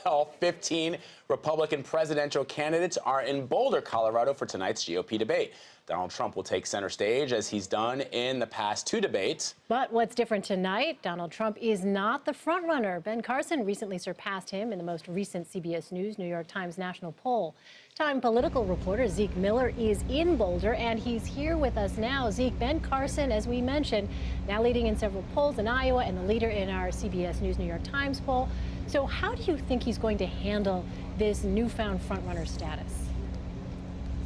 All 15 Republican presidential candidates are in Boulder, Colorado for tonight's GOP debate. Donald Trump will take center stage as he's done in the past two debates. But what's different tonight, Donald Trump is not the frontrunner. Ben Carson recently surpassed him in the most recent CBS News New York Times national poll. Time political reporter Zeke Miller is in Boulder, and he's here with us now. Zeke, Ben Carson, as we mentioned, now leading in several polls in Iowa and the leader in our CBS News New York Times poll. So how do you think he's going to handle this newfound frontrunner status?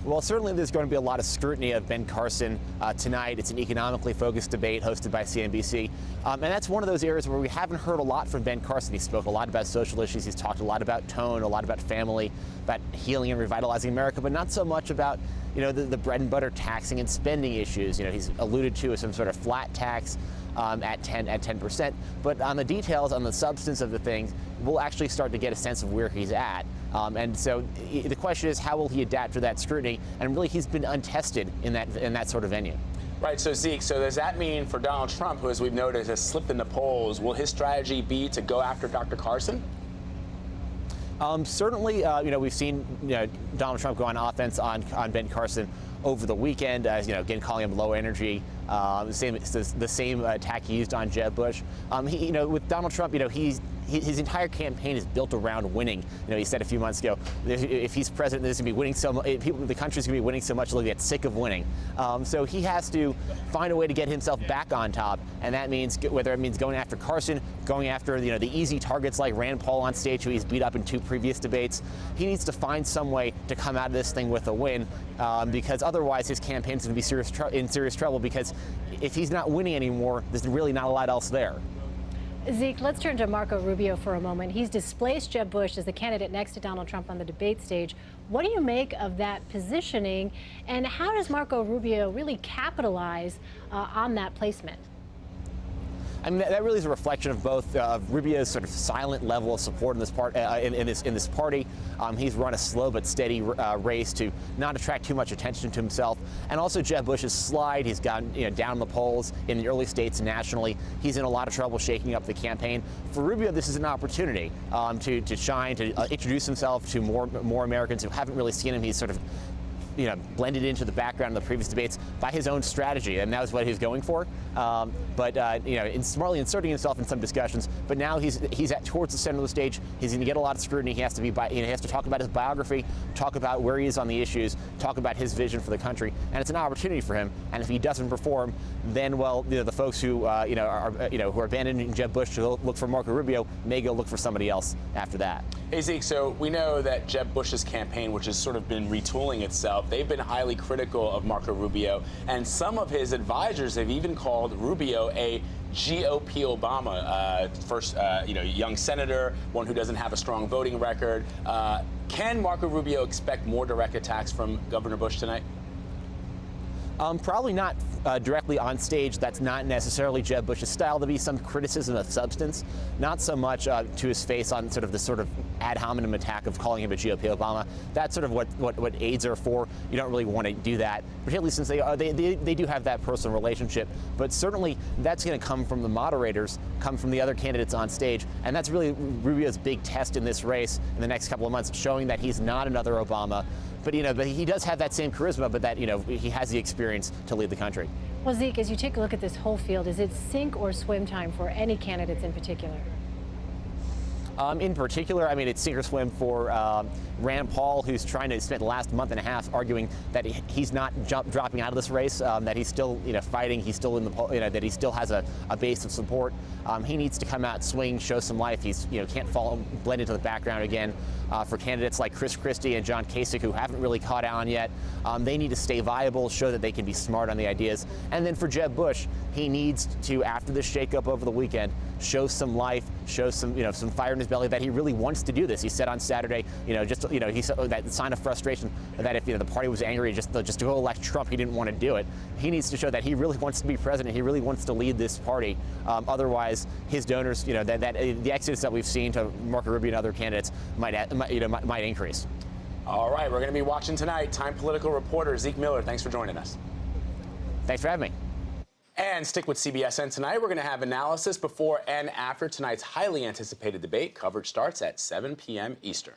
Well, certainly there's going to be a lot of scrutiny of Ben Carson tonight. It's an economically focused debate hosted by CNBC. And that's one of those areas where we haven't heard a lot from Ben Carson. He spoke a lot about social issues. He's talked a lot about tone, a lot about family, about healing and revitalizing America, but not so much about, the bread and butter taxing and spending issues. He's alluded to some sort of flat tax at 10%. But on the details, on the substance of the things, we'll actually start to get a sense of where he's at. And so the question is, how will he adapt to that scrutiny? And really, he's been untested in that sort of venue. Right. So, Zeke, does that mean for Donald Trump, who, as we've noticed, has slipped in the polls, will his strategy be to go after Dr. Carson? Certainly, we've seen Donald Trump go on offense on Ben Carson over the weekend, as again calling him low energy. The same attack he used on Jeb Bush. With Donald Trump, his entire campaign is built around winning. He said a few months ago, if he's president, there's going to be winning so much. The country's going to be winning so much, they'll get sick of winning. So he has to find a way to get himself back on top, and that means whether it means going after Carson, going after the easy targets like Rand Paul on stage, who he's beat up in two previous debates. He needs to find some way to come out of this thing with a win, because otherwise his campaign's going to be in serious trouble. Because if he's not winning anymore, there's really not a lot else there. Zeke, let's turn to Marco Rubio for a moment. He's displaced Jeb Bush as the candidate next to Donald Trump on the debate stage. What do you make of that positioning, and how does Marco Rubio really capitalize on that placement? I mean, that really is a reflection of both Rubio's sort of silent level of support in this party. He's run a slow but steady race to not attract too much attention to himself, and also Jeb Bush's slide. He's gotten down the polls in the early states nationally. He's in a lot of trouble shaking up the campaign. For Rubio, this is an opportunity to shine, to introduce himself to more Americans who haven't really seen him. He's sort of blended into the background of the previous debates by his own strategy, and that was what he was going for. Smartly inserting himself in some discussions. But now he's towards the center of the stage. He's going to get a lot of scrutiny. He has to talk about his biography, talk about where he is on the issues, talk about his vision for the country, and it's an opportunity for him. And if he doesn't perform, then the folks who who are abandoning Jeb Bush to look for Marco Rubio may go look for somebody else after that. Hey, Zeke, so we know that Jeb Bush's campaign, which has sort of been retooling itself, they've been highly critical of Marco Rubio, and some of his advisors have even called Rubio a GOP Obama, first young senator, one who doesn't have a strong voting record. Can Marco Rubio expect more direct attacks from Governor Bush tonight? Probably not directly on stage. That's not necessarily Jeb Bush's style. There'll be some criticism of substance, not so much to his face on sort of the sort of ad hominem attack of calling him a GOP Obama. That's sort of what aides are for. You don't really want to do that, particularly since they do have that personal relationship. But certainly that's going to come from the moderators, come from the other candidates on stage, and that's really Rubio's big test in this race in the next couple of months, showing that he's not another Obama. But but he does have that same charisma, but that he has the experience to lead the country. Well, Zeke, as you take a look at this whole field, is it sink or swim time for any candidates in particular? In particular, I mean, it's sink or swim for Rand Paul, who's trying to spend the last month and a half arguing that he's not dropping out of this race, that he's still fighting, he's still in the that he still has a base of support. He needs to come out, swing, show some life. He's can't blend into the background again. For candidates like Chris Christie and John Kasich, who haven't really caught on yet, they need to stay viable, show that they can be smart on the ideas. And then for Jeb Bush, he needs to, after this shakeup over the weekend, show some life, show some some fire in his belly, that he really wants to do this. He said on Saturday, he said that sign of frustration that if the party was angry just to go elect Trump, he didn't want to do it. He needs to show that he really wants to be president. He really wants to lead this party. Otherwise, his donors, the exodus that we've seen to Marco Rubio and other candidates might increase. All right, we're going to be watching tonight. Time political reporter Zeke Miller, thanks for joining us. Thanks for having me. And stick with CBSN tonight. We're going to have analysis before and after tonight's highly anticipated debate. Coverage starts at 7 p.m. Eastern.